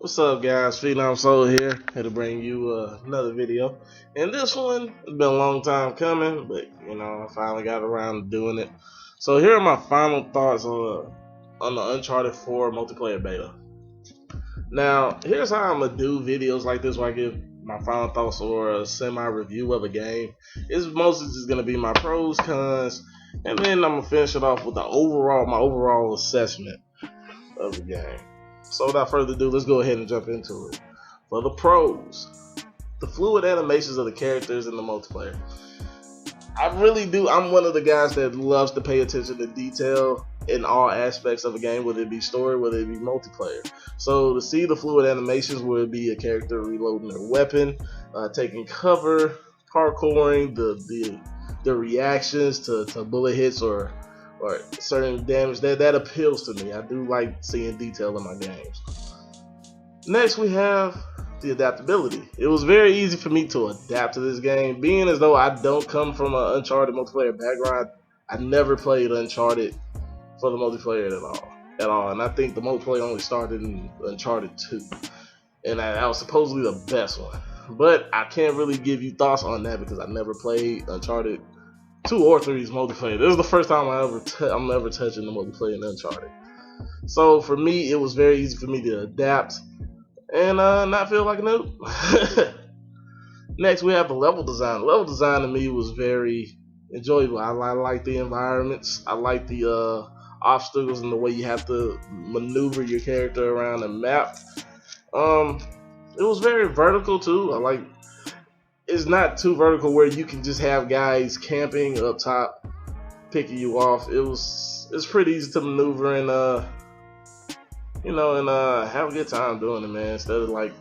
What's up, guys? Phenom Soul here to bring you another video. And this one has been a long time coming, but I finally got around to doing it. So here are my final thoughts on the Uncharted 4 multiplayer beta. Now, here's how I'm gonna do videos like this, where I give my final thoughts or a semi-review of a game. It's mostly just gonna be my pros, cons, and then I'm gonna finish it off with my overall assessment of the game. So without further ado, let's go ahead and jump into it. For the pros, the fluid animations of the characters in the multiplayer. I'm one of the guys that loves to pay attention to detail in all aspects of a game, whether it be story, whether it be multiplayer. So to see the fluid animations, where it be a character reloading their weapon, taking cover, parkouring, the reactions to bullet hits or certain damage, that appeals to me. I do like seeing detail in my games. Next, we have the adaptability. It was very easy for me to adapt to this game, being as though I don't come from an Uncharted multiplayer background. I never played Uncharted for the multiplayer at all, and I think the multiplayer only started in Uncharted 2, and that was supposedly the best one. But I can't really give you thoughts on that because I never played Uncharted 2 or 3's multiplayer. This is the first time I'm ever touching the multiplayer in Uncharted. So for me, it was very easy for me to adapt and not feel like a noob. Next, we have the level design. Level design to me was very enjoyable. I like the environments. I like the obstacles and the way you have to maneuver your character around the map. It was very vertical too. It's not too vertical where you can just have guys camping up top, picking you off. It's pretty easy to maneuver and have a good time doing it, man. Instead of like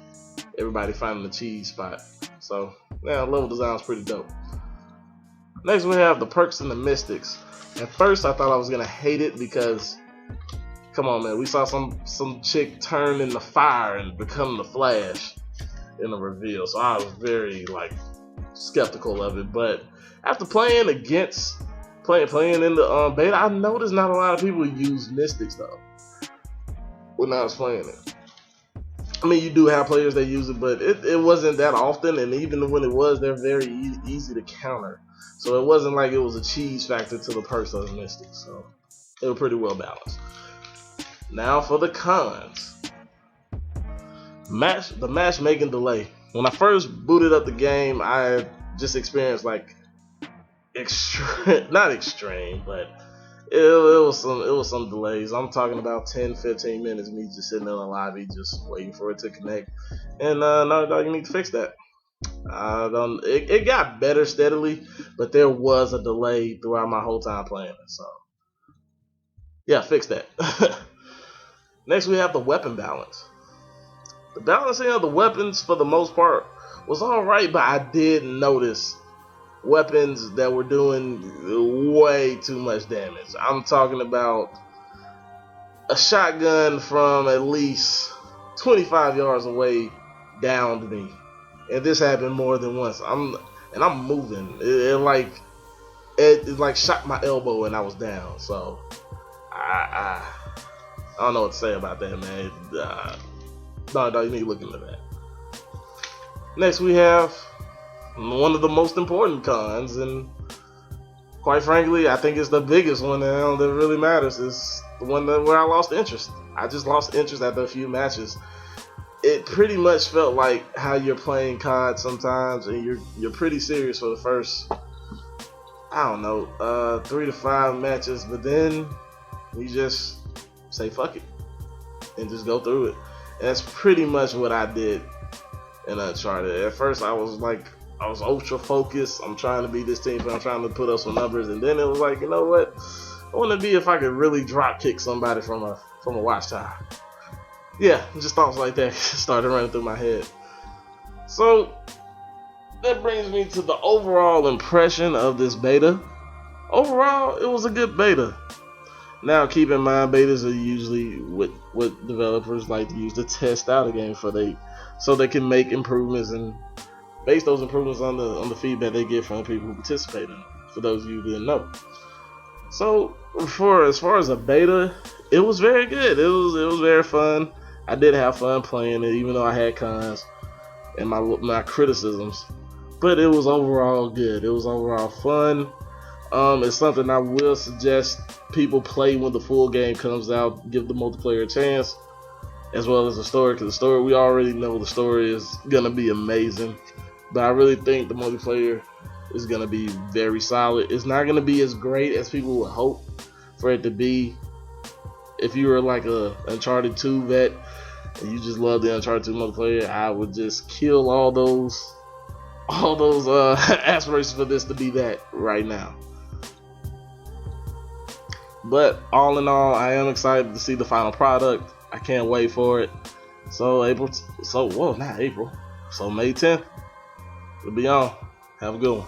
everybody finding the cheese spot. So yeah, level design is pretty dope. Next, we have the perks and the mystics. At first, I thought I was gonna hate it because, come on, man, we saw some chick turn into fire and become the Flash in the reveal, so I was very skeptical of it. But after playing in the beta, I noticed not a lot of people use mystics though when I was playing it. I mean, you do have players that use it, but it wasn't that often, and even when it was, they're very easy to counter. So it wasn't like it was a cheese factor to the perks of the mystics. So they were pretty well balanced. Now for the cons. The matchmaking delay. When I first booted up the game, I just experienced not extreme, but it was some delays. I'm talking about 10-15 minutes of me just sitting in the lobby just waiting for it to connect. And no, you need to fix that. It got better steadily, but there was a delay throughout my whole time playing it. So yeah, fix that. Next, we have the weapon balance. The balancing of the weapons, for the most part, was alright, but I did notice weapons that were doing way too much damage. I'm talking about a shotgun from at least 25 yards away downed me, and this happened more than once. I'm moving. It shot my elbow and I was down. So I don't know what to say about that, man. No, you need to look into that. Next, we have one of the most important cons, and quite frankly, I think it's the biggest one that really matters. Is the one where I lost interest. I just lost interest after a few matches. It pretty much felt like how you're playing COD sometimes, and you're pretty serious for the first, 3 to 5 matches, but then you just say fuck it and just go through it. And that's pretty much what I did in Uncharted. At first, I was ultra focused. I'm trying to beat this team, but I'm trying to put up some numbers. And then it was like, you know what? I want to be if I could really drop kick somebody from a watchtower. Yeah, just thoughts like that started running through my head. So that brings me to the overall impression of this beta. Overall, it was a good beta. Now, keep in mind, betas are usually what developers like to use to test out a game so they can make improvements and base those improvements on the feedback they get from the people who participate in it. For those of you who didn't know. So, as far as a beta, it was very good. It was very fun. I did have fun playing it, even though I had cons and my criticisms. But it was overall good. It was overall fun. It's something I will suggest people play when the full game comes out. Give the multiplayer a chance, as well as the story, because the story, we already know the story is gonna be amazing. But I really think the multiplayer is gonna be very solid. It's not gonna be as great as people would hope for it to be. If you were like a Uncharted 2 vet and you just love the Uncharted 2 multiplayer, I would just kill all those aspirations for this to be that right now. But all in all, I am excited to see the final product. I can't wait for it. So not April. So May 10th, it'll be on. Have a good one.